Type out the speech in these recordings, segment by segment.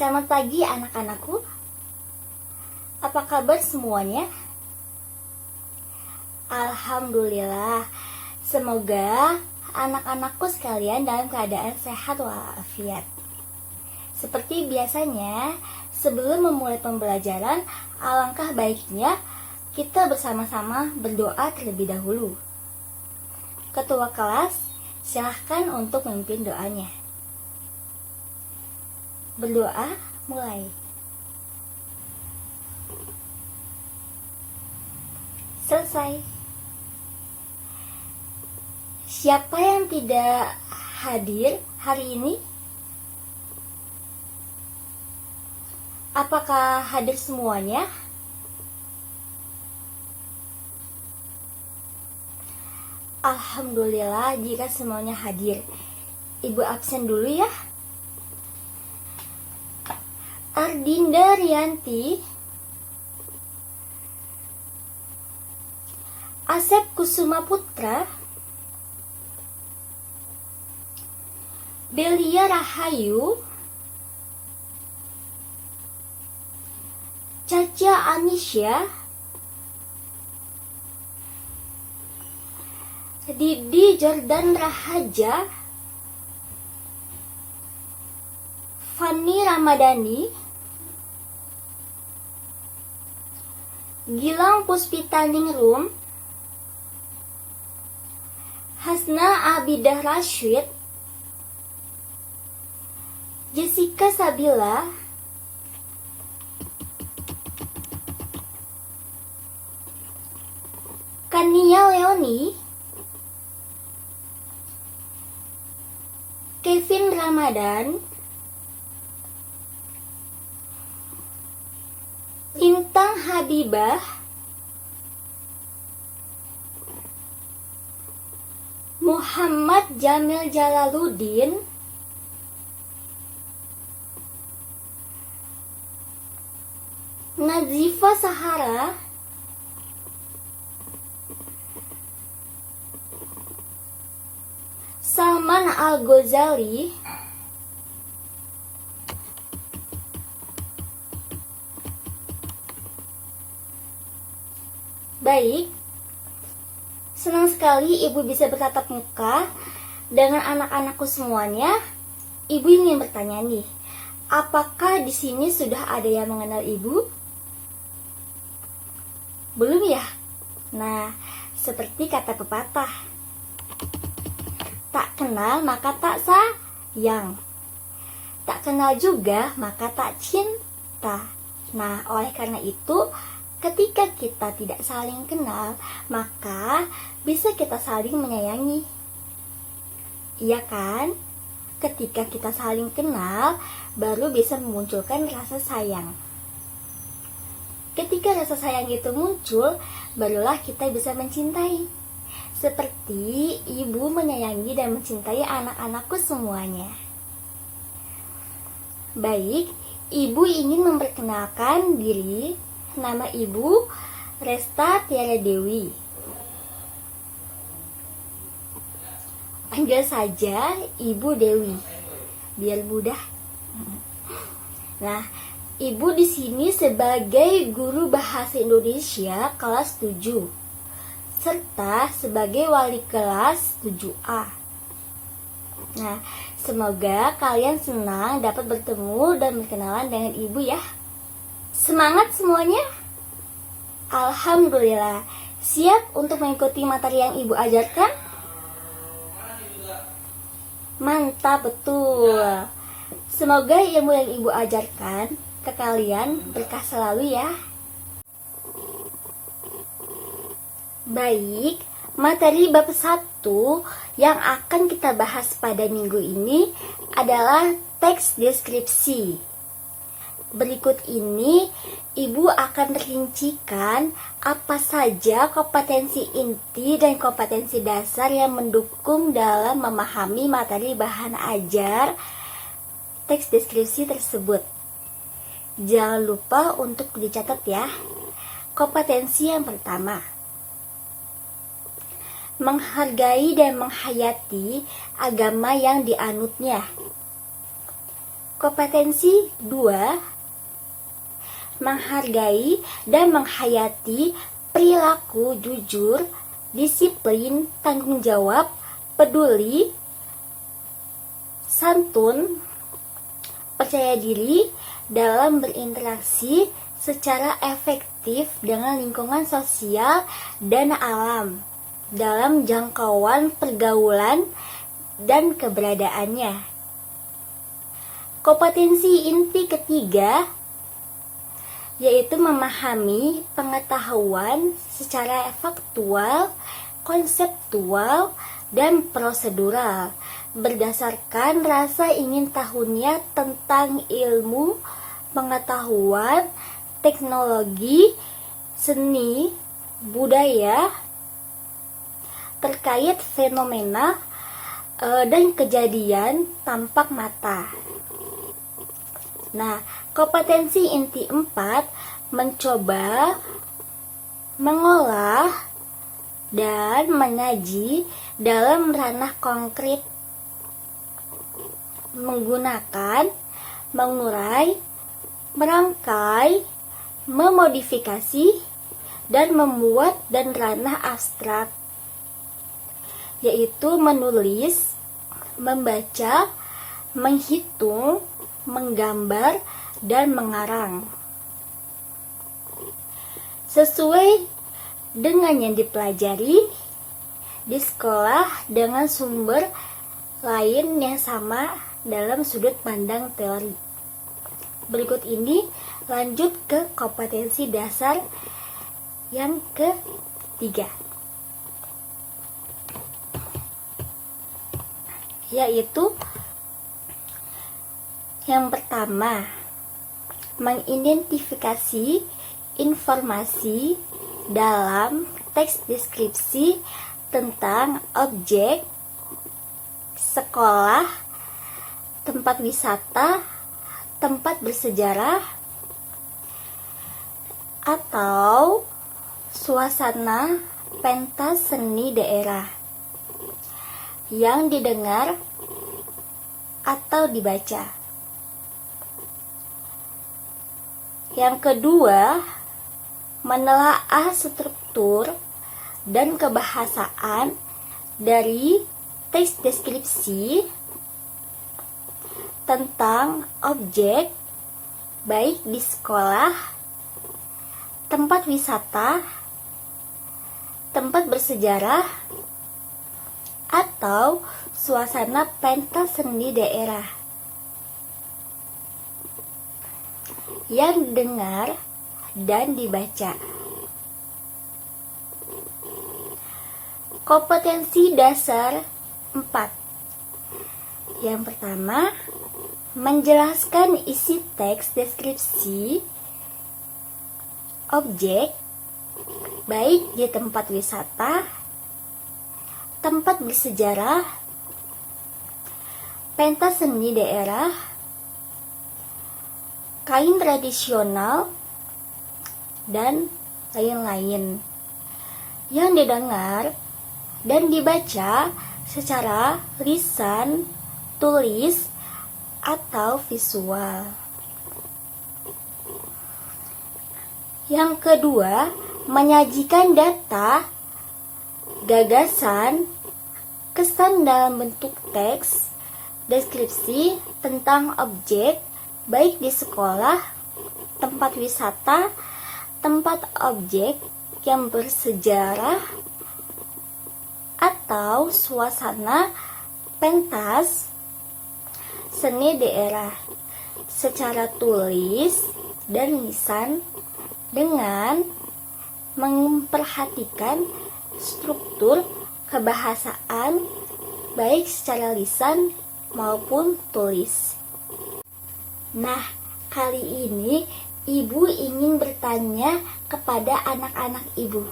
Selamat pagi anak-anakku. Apa kabar semuanya? Alhamdulillah. Semoga anak-anakku sekalian dalam keadaan sehat walafiat. Seperti biasanya, sebelum memulai pembelajaran, alangkah baiknya kita bersama-sama berdoa terlebih dahulu. Ketua kelas, silahkan untuk memimpin doanya. Berdoa, mulai. Selesai. Siapa yang tidak hadir hari ini? Apakah hadir semuanya? Alhamdulillah jika semuanya hadir. Ibu absen dulu ya. Ardinda Rianti, Asep Kusuma Putra, Belia Rahayu, Caca Anisya, Didi Jordan Rahaja, Fani Ramadhani, Gilang Puspita Ningrum, Hasna Abidah Rashid, Jessica Sabila, Kania Leoni, Kevin Ramadan, Intang Habibah, Muhammad Jamil Jalaluddin, Nazifa Sahara, Salman Al-Ghazali, Baik, senang sekali Ibu bisa bertatap muka dengan anak-anakku semuanya. Ibu ingin bertanya nih, apakah di sini sudah ada yang mengenal Ibu? Belum ya? Nah, seperti kata pepatah, tak kenal maka tak sayang, tak kenal juga maka tak cinta. Nah, oleh karena itu, ketika kita tidak saling kenal, maka bisa kita saling menyayangi. Iya kan? Ketika kita saling kenal, baru bisa memunculkan rasa sayang. Ketika rasa sayang itu muncul, barulah kita bisa mencintai. Seperti ibu menyayangi dan mencintai anak-anakku semuanya. Baik, ibu ingin memperkenalkan diri. Nama ibu Resta Tiara Dewi. Panggil saja Ibu Dewi, biar mudah. Nah, ibu di sini sebagai guru bahasa Indonesia kelas 7, serta sebagai wali kelas 7A. Nah, semoga kalian senang dapat bertemu dan berkenalan dengan ibu ya. Semangat semuanya. Alhamdulillah. Siap untuk mengikuti materi yang ibu ajarkan? Mantap, betul. Semoga ilmu yang ibu ajarkan ke kalian berkah selalu ya. Baik, materi bab 1 yang akan kita bahas pada minggu ini adalah teks deskripsi. Berikut ini, Ibu akan merincikan apa saja kompetensi inti dan kompetensi dasar yang mendukung dalam memahami materi bahan ajar teks deskripsi tersebut. Jangan lupa untuk dicatat ya. Kompetensi yang pertama, menghargai dan menghayati agama yang dianutnya. Kompetensi 2, menghargai dan menghayati perilaku jujur, disiplin, tanggung jawab, peduli, santun, percaya diri dalam berinteraksi secara efektif dengan lingkungan sosial dan alam dalam jangkauan pergaulan dan keberadaannya. Kompetensi inti ketiga yaitu memahami pengetahuan secara faktual, konseptual, dan prosedural berdasarkan rasa ingin tahunya tentang ilmu, pengetahuan, teknologi, seni, budaya, terkait fenomena dan kejadian tampak mata. Nah, kompetensi inti 4 mencoba, mengolah, dan mengaji dalam ranah konkret, menggunakan, mengurai, merangkai, memodifikasi, dan membuat dan ranah abstrak, yaitu menulis, membaca, menghitung, menggambar, dan mengarang. Sesuai dengan yang dipelajari di sekolah dengan sumber lain yang sama dalam sudut pandang teori. Berikut ini lanjut ke kompetensi dasar yang ketiga, yaitu yang pertama, mengidentifikasi informasi dalam teks deskripsi tentang objek, sekolah, tempat wisata, tempat bersejarah, atau suasana pentas seni daerah yang didengar atau dibaca. Yang kedua, menelaah struktur dan kebahasaan dari teks deskripsi tentang objek, baik di sekolah, tempat wisata, tempat bersejarah, atau suasana pentas seni daerah yang didengar dan dibaca. Kompetensi dasar 4. Yang pertama, menjelaskan isi teks deskripsi objek baik di tempat wisata, tempat bersejarah, pentas seni daerah, kain tradisional, dan lain-lain yang didengar dan dibaca secara lisan, tulis, atau visual. Yang kedua, menyajikan data, gagasan, kesan dalam bentuk teks deskripsi tentang objek baik di sekolah, tempat wisata, tempat objek yang bersejarah, atau suasana pentas seni daerah secara tulis dan lisan dengan memperhatikan struktur kebahasaan baik secara lisan maupun tulis. Nah, kali ini Ibu ingin bertanya kepada anak-anak Ibu.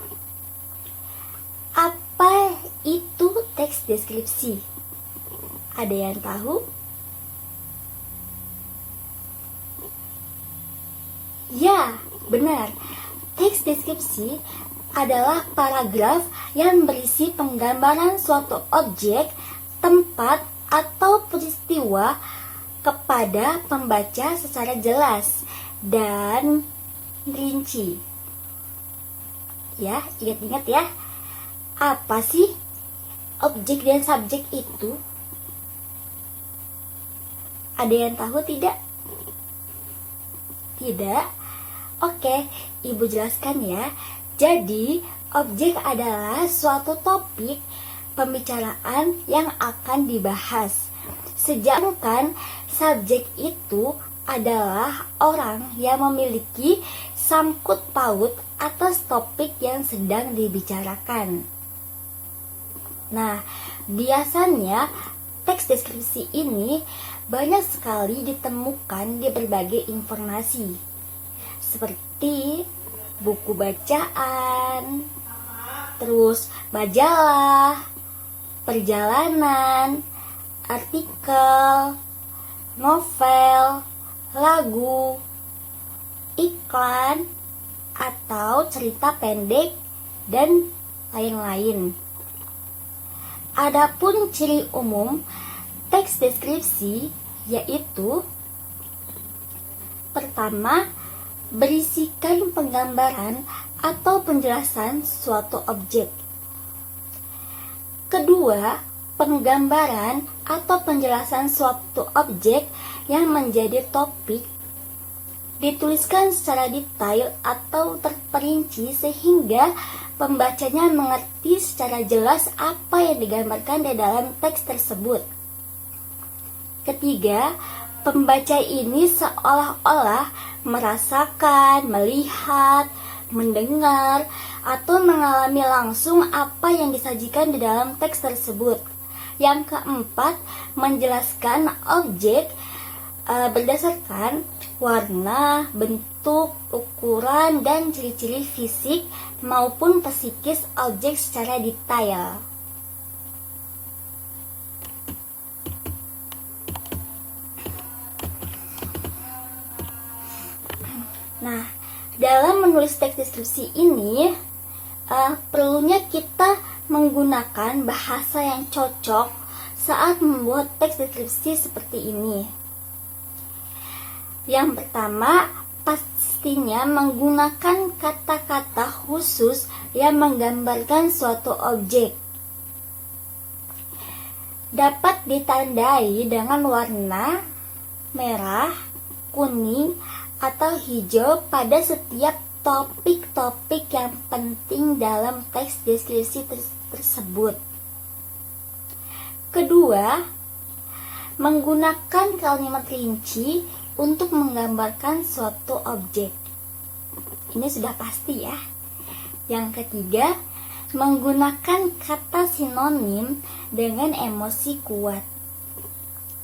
Apa itu teks deskripsi? Ada yang tahu? Ya, benar. Teks deskripsi adalah paragraf yang berisi penggambaran suatu objek, tempat, atau peristiwa, kepada pembaca secara jelas dan rinci. Ya, ingat-ingat ya. Apa sih objek dan subjek itu? Ada yang tahu tidak? Tidak? Oke, Ibu jelaskan ya. Jadi, objek adalah suatu topik pembicaraan yang akan dibahas. Sedangkan subjek itu adalah orang yang memiliki sangkut paut atas topik yang sedang dibicarakan. Nah, biasanya teks deskripsi ini banyak sekali ditemukan di berbagai informasi, seperti buku bacaan, terus majalah, perjalanan, artikel, novel, lagu, iklan, atau cerita pendek, dan lain-lain. Adapun ciri umum teks deskripsi yaitu: pertama, berisikan penggambaran atau penjelasan suatu objek. Kedua, penggambaran atau penjelasan suatu objek yang menjadi topik dituliskan secara detail atau terperinci sehingga pembacanya mengerti secara jelas apa yang digambarkan di dalam teks tersebut. Ketiga, pembaca ini seolah-olah merasakan, melihat, mendengar, atau mengalami langsung apa yang disajikan di dalam teks tersebut. Yang keempat, menjelaskan objek berdasarkan warna, bentuk, ukuran, dan ciri-ciri fisik maupun psikis objek secara detail. Nah, dalam menulis teks deskripsi ini, perlunya kita menggunakan bahasa yang cocok saat membuat teks deskripsi seperti ini. Yang pertama, pastinya menggunakan kata-kata khusus yang menggambarkan suatu objek. Dapat ditandai dengan warna merah, kuning, atau hijau pada setiap topik-topik yang penting dalam teks deskripsi tersebut. Kedua, menggunakan kalimat rinci untuk menggambarkan suatu objek. Ini sudah pasti ya. Yang ketiga, menggunakan kata sinonim dengan emosi kuat.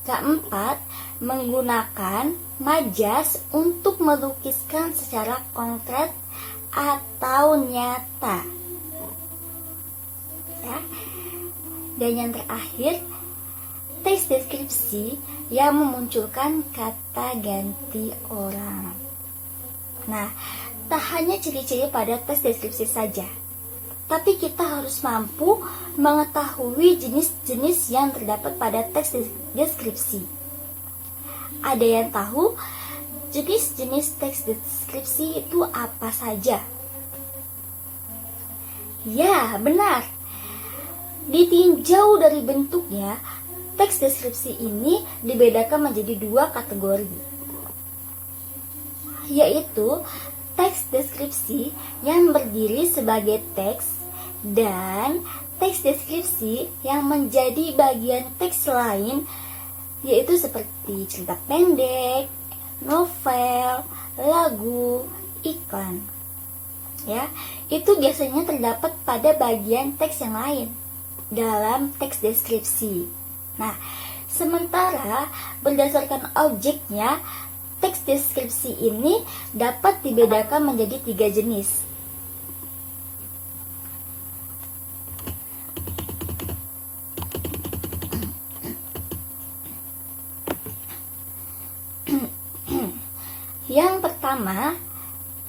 Keempat, menggunakan majas untuk melukiskan secara konkret atau nyata. Ya. Dan yang terakhir, teks deskripsi yang memunculkan kata ganti orang. Nah, tak hanya ciri-ciri pada teks deskripsi saja, tapi kita harus mampu mengetahui jenis-jenis yang terdapat pada teks deskripsi. Ada yang tahu jenis-jenis teks deskripsi itu apa saja? Ya, benar. Ditinjau dari bentuknya, teks deskripsi ini dibedakan menjadi dua kategori, yaitu teks deskripsi yang berdiri sebagai teks dan teks deskripsi yang menjadi bagian teks lain, yaitu seperti cerita pendek, novel, lagu, iklan. Ya, itu biasanya terdapat pada bagian teks yang lain dalam teks deskripsi. Nah, sementara berdasarkan objeknya, teks deskripsi ini dapat dibedakan menjadi 3 jenis. Yang pertama,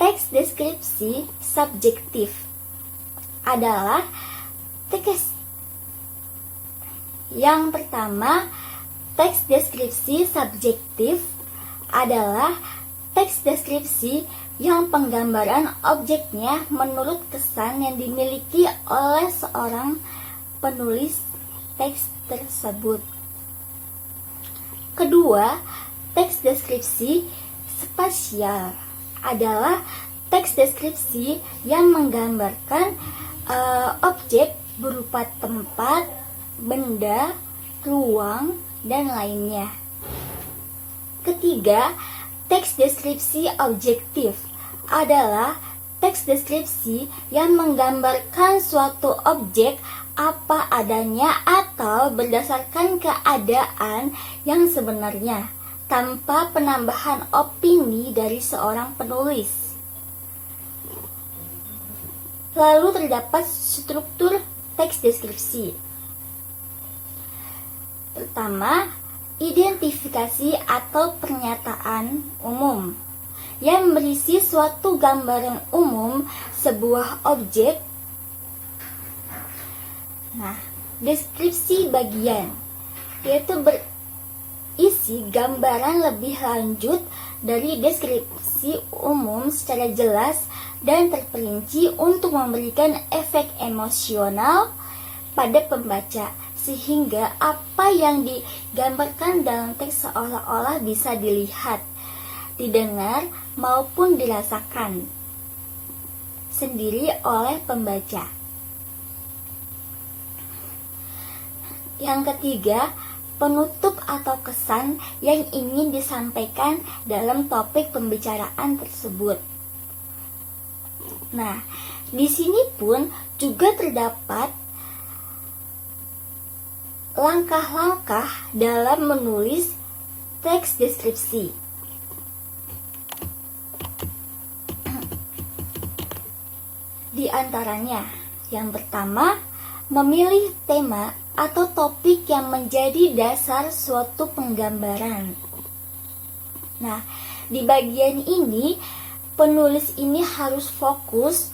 teks deskripsi subjektif adalah teks. Yang pertama, teks deskripsi subjektif adalah teks deskripsi yang penggambaran objeknya menurut kesan yang dimiliki oleh seorang penulis teks tersebut. Kedua, teks deskripsi spasial adalah teks deskripsi yang menggambarkan objek berupa tempat, benda, ruang, dan lainnya. Ketiga, teks deskripsi objektif adalah teks deskripsi yang menggambarkan suatu objek apa adanya atau berdasarkan keadaan yang sebenarnya, tanpa penambahan opini dari seorang penulis. Lalu terdapat struktur teks deskripsi. Pertama, identifikasi atau pernyataan umum yang berisi suatu gambaran umum sebuah objek. Nah, deskripsi bagian yaitu berisi gambaran lebih lanjut dari deskripsi umum secara jelas dan terperinci untuk memberikan efek emosional pada pembaca, sehingga apa yang digambarkan dalam teks seolah-olah bisa dilihat, didengar, maupun dirasakan sendiri oleh pembaca. Yang ketiga, penutup atau kesan yang ingin disampaikan dalam topik pembicaraan tersebut. Nah, di sini pun juga terdapat langkah-langkah dalam menulis teks deskripsi. Di antaranya, yang pertama, memilih tema atau topik yang menjadi dasar suatu penggambaran. Nah, di bagian ini, penulis ini harus fokus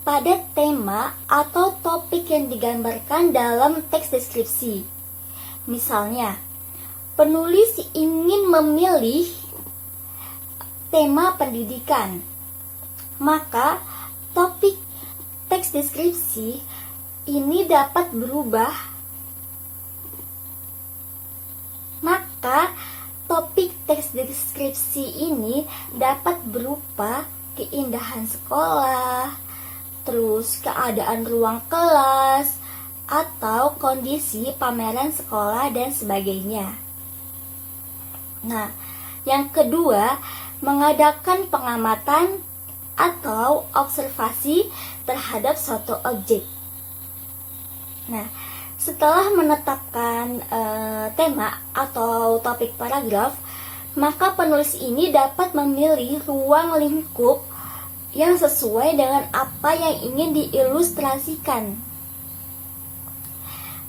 pada tema atau topik yang digambarkan dalam teks deskripsi. Misalnya, penulis ingin memilih tema pendidikan, maka topik teks deskripsi ini dapat berubah. Maka topik teks deskripsi ini dapat berupa keindahan sekolah, terus keadaan ruang kelas, atau kondisi pameran sekolah dan sebagainya. Nah, yang kedua, mengadakan pengamatan atau observasi terhadap suatu objek. Nah, setelah menetapkan tema atau topik paragraf, maka penulis ini dapat memilih ruang lingkup yang sesuai dengan apa yang ingin diilustrasikan.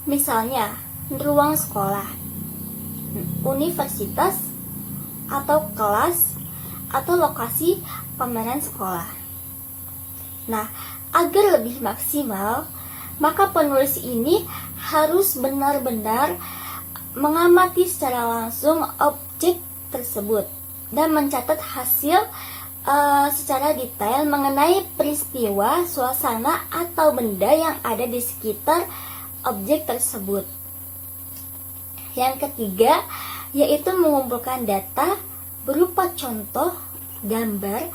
Misalnya, ruang sekolah, universitas, atau kelas, atau lokasi pameran sekolah. Nah, agar lebih maksimal, maka penulis ini harus benar-benar mengamati secara langsung objek tersebut dan mencatat hasil secara detail mengenai peristiwa, suasana, atau benda yang ada di sekitar objek tersebut. Yang ketiga, yaitu mengumpulkan data berupa contoh, gambar,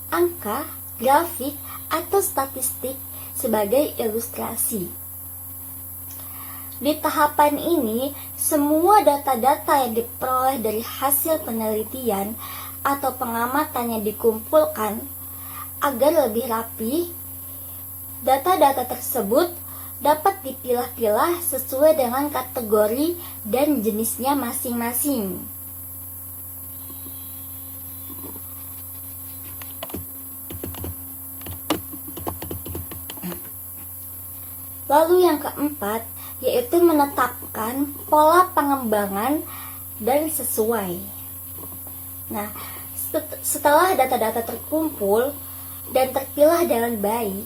angka, grafik, atau statistik sebagai ilustrasi. Di tahapan ini, semua data-data yang diperoleh dari hasil penelitian atau pengamatan yang dikumpulkan agar lebih rapi. Data-data tersebut dapat dipilah-pilah sesuai dengan kategori dan jenisnya masing-masing. Lalu yang keempat, yaitu menetapkan pola pengembangan dan sesuai. Nah, setelah data-data terkumpul dan terpilah dengan baik,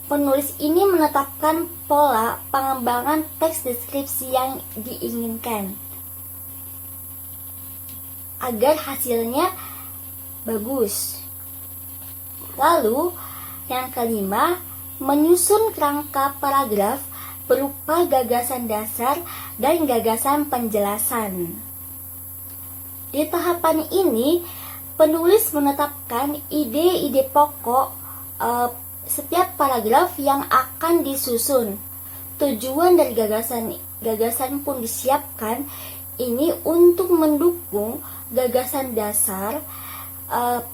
penulis ini menetapkan pola pengembangan teks deskripsi yang diinginkan. agar hasilnya bagus. Lalu, yang kelima, menyusun kerangka paragraf berupa gagasan dasar dan gagasan penjelasan. Di tahapan ini, penulis menetapkan ide-ide pokok setiap paragraf yang akan disusun. Tujuan dari gagasan pun disiapkan ini untuk mendukung gagasan dasar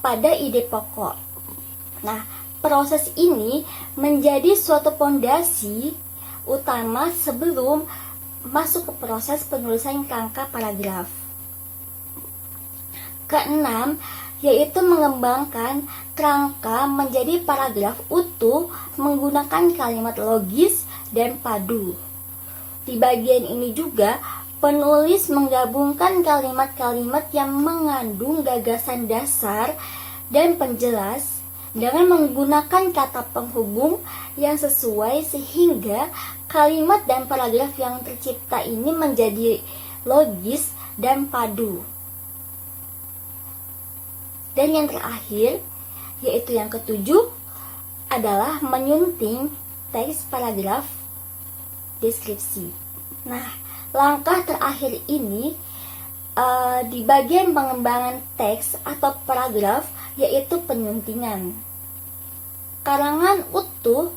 pada ide pokok. Nah, proses ini menjadi suatu fondasi utama sebelum masuk ke proses penulisan kerangka paragraf. Keenam, yaitu mengembangkan kerangka menjadi paragraf utuh menggunakan kalimat logis dan padu. Di bagian ini juga, penulis menggabungkan kalimat-kalimat yang mengandung gagasan dasar dan penjelas dengan menggunakan kata penghubung yang sesuai sehingga kalimat dan paragraf yang tercipta ini menjadi logis dan padu. Dan yang terakhir, yaitu yang ketujuh, adalah menyunting teks paragraf deskripsi. Nah, langkah terakhir ini di bagian pengembangan teks atau paragraf, yaitu penyuntingan. Karangan utuh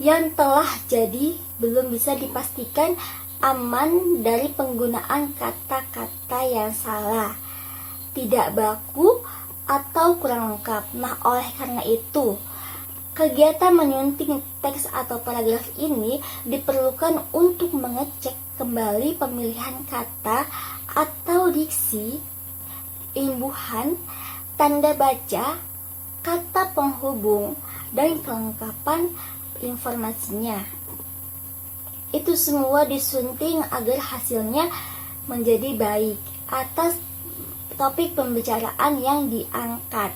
yang telah jadi belum bisa dipastikan aman dari penggunaan kata-kata yang salah, tidak baku, atau kurang lengkap. Nah, oleh karena itu, kegiatan menyunting teks atau paragraf ini diperlukan untuk mengecek kembali pemilihan kata atau diksi, imbuhan, tanda baca, kata penghubung, dan kelengkapan informasinya. Itu semua disunting agar hasilnya menjadi baik atas topik pembicaraan yang diangkat.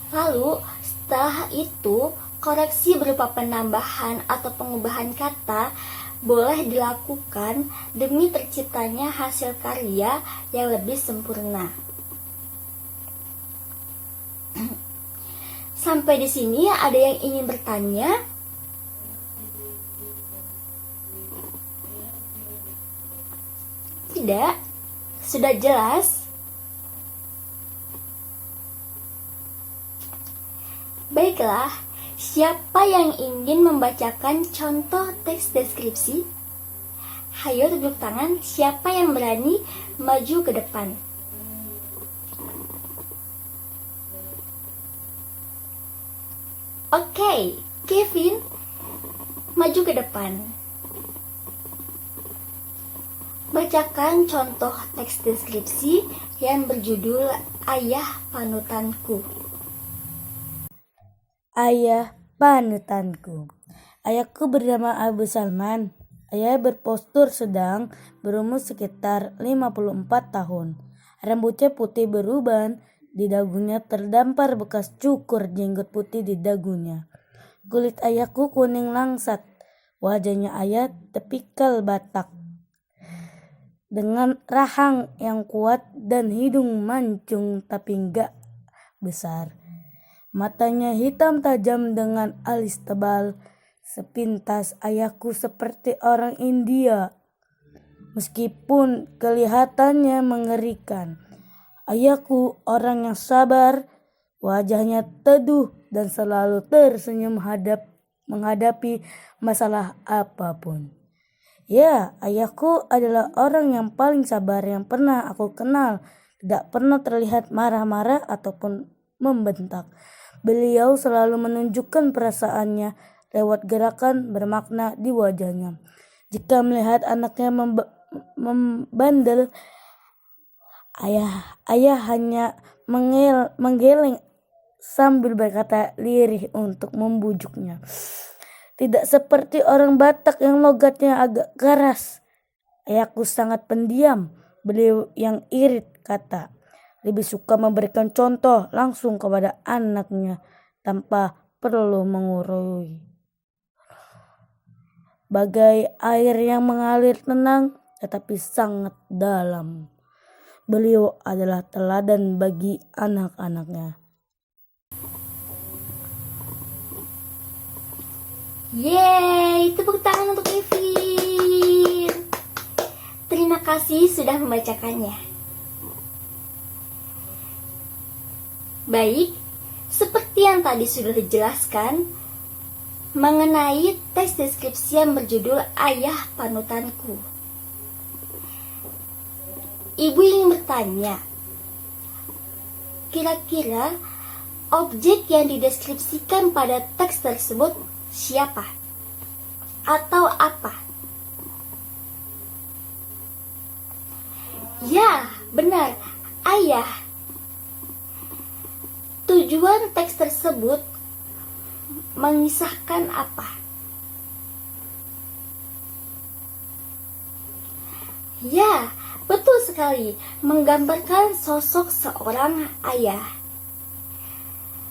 Lalu, setelah itu, koreksi berupa penambahan atau pengubahan kata boleh dilakukan demi terciptanya hasil karya yang lebih sempurna. Sampai di sini ada yang ingin bertanya? Tidak? Sudah jelas? Baiklah, siapa yang ingin membacakan contoh teks deskripsi? Hayo tepuk tangan, siapa yang berani maju ke depan? Oke, Kevin, maju ke depan. Bacakan contoh teks deskripsi yang berjudul Ayah Panutanku. Ayah panutanku. Ayahku bernama Abu Salman. Ayah berpostur sedang, berumur sekitar 54 tahun. Rambutnya putih beruban, di dagunya terdampar bekas cukur jenggot putih di dagunya. Kulit ayahku kuning langsat. Wajahnya ayah tipikal Batak, dengan rahang yang kuat dan hidung mancung tapi enggak besar. Matanya hitam tajam dengan alis tebal. Sepintas ayahku seperti orang India, meskipun kelihatannya mengerikan. Ayahku orang yang sabar, wajahnya teduh dan selalu tersenyum menghadapi masalah apapun. Ya, ayahku adalah orang yang paling sabar yang pernah aku kenal. Tidak pernah terlihat marah-marah ataupun membentak. Beliau selalu menunjukkan perasaannya lewat gerakan bermakna di wajahnya. Jika melihat anaknya membandel, ayah hanya menggeleng sambil berkata lirih untuk membujuknya. Tidak seperti orang Batak yang logatnya agak keras. Ayahku sangat pendiam. Beliau yang irit kata. Lebih suka memberikan contoh langsung kepada anaknya tanpa perlu mengurui. Bagai air yang mengalir tenang tetapi sangat dalam. Beliau adalah teladan bagi anak-anaknya. Yeay, tepuk tangan untuk Evin. Terima kasih sudah membacakannya. Baik, seperti yang tadi sudah dijelaskan mengenai teks deskripsi yang berjudul Ayah Panutanku. Ibu ingin bertanya, kira-kira objek yang dideskripsikan pada teks tersebut siapa? Atau apa? Ya, benar, ayah. Tujuan teks tersebut mengisahkan apa? Ya, betul sekali, menggambarkan sosok seorang ayah.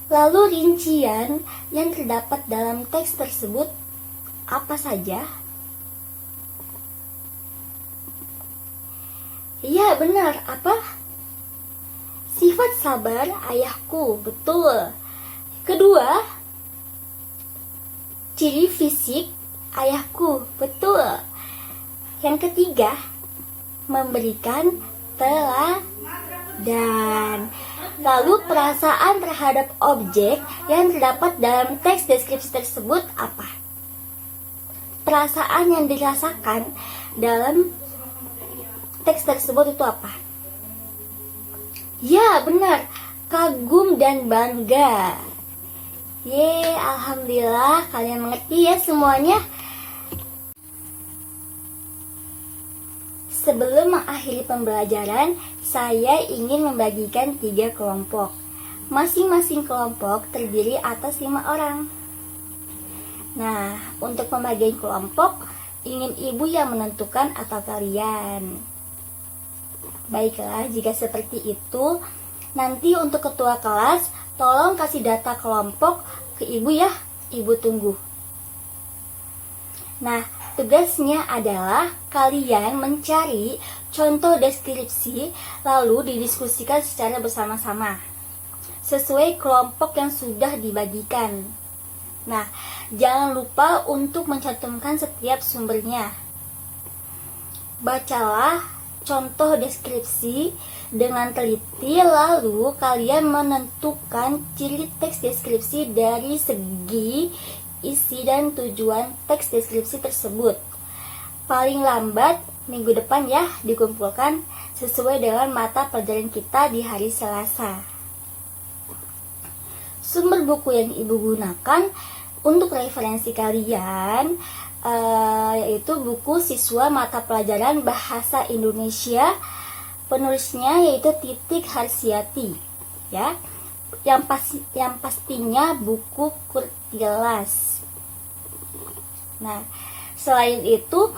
Lalu rincian yang terdapat dalam teks tersebut apa saja? Ya, benar, apa? Sifat sabar ayahku, betul. Kedua, ciri fisik ayahku, betul. Yang ketiga, memberikan teladan. Lalu perasaan terhadap objek yang terdapat dalam teks deskripsi tersebut apa? Perasaan yang dirasakan dalam teks tersebut itu apa? Ya, benar, kagum dan bangga. Alhamdulillah kalian mengerti ya semuanya. Sebelum mengakhiri pembelajaran, saya ingin membagikan 3 kelompok. Masing-masing kelompok terdiri atas 5 orang. Nah, untuk pembagian kelompok, ingin ibu yang menentukan atau kalian? Baiklah, jika seperti itu, nanti untuk ketua kelas, tolong kasih data kelompok ke ibu ya, ibu tunggu. Nah, tugasnya adalah kalian mencari contoh deskripsi lalu didiskusikan secara bersama-sama sesuai kelompok yang sudah dibagikan. Nah, jangan lupa untuk mencantumkan setiap sumbernya. Bacalah contoh deskripsi dengan teliti, lalu kalian menentukan ciri teks deskripsi dari segi isi dan tujuan teks deskripsi tersebut. Paling lambat minggu depan ya dikumpulkan sesuai dengan mata pelajaran kita di hari Selasa. Sumber buku yang ibu gunakan untuk referensi kalian yaitu buku siswa mata pelajaran Bahasa Indonesia, penulisnya yaitu Titik Harsiati ya. Yang pastinya buku Kurtilas. Nah, selain itu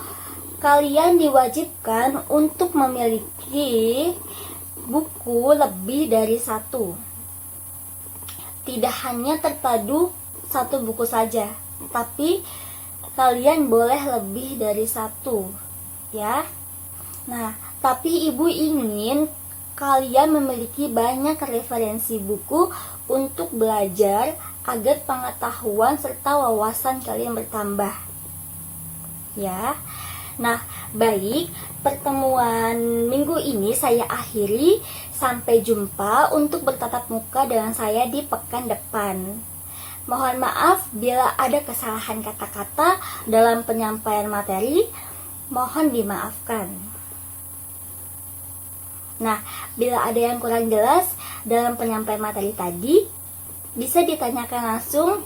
kalian diwajibkan untuk memiliki buku lebih dari 1. Tidak hanya terpadu 1 buku saja, tapi kalian boleh lebih dari 1 ya. Nah, tapi ibu ingin kalian memiliki banyak referensi buku untuk belajar agar pengetahuan serta wawasan kalian bertambah ya. Nah, baik, pertemuan minggu ini saya akhiri. Sampai jumpa untuk bertatap muka dengan saya di pekan depan. Mohon maaf bila ada kesalahan kata-kata dalam penyampaian materi, mohon dimaafkan. Nah, bila ada yang kurang jelas dalam penyampaian materi tadi, bisa ditanyakan langsung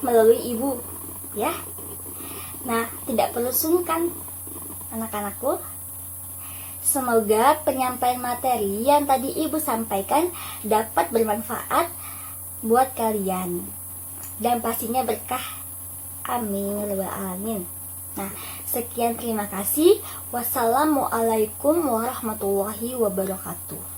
melalui ibu, ya. Nah, tidak perlu sungkan, anak-anakku. Semoga penyampaian materi yang tadi ibu sampaikan dapat bermanfaat buat kalian dan pastinya berkah. Amin ya rabbal alamin. Nah, sekian, terima kasih. Wassalamualaikum warahmatullahi wabarakatuh.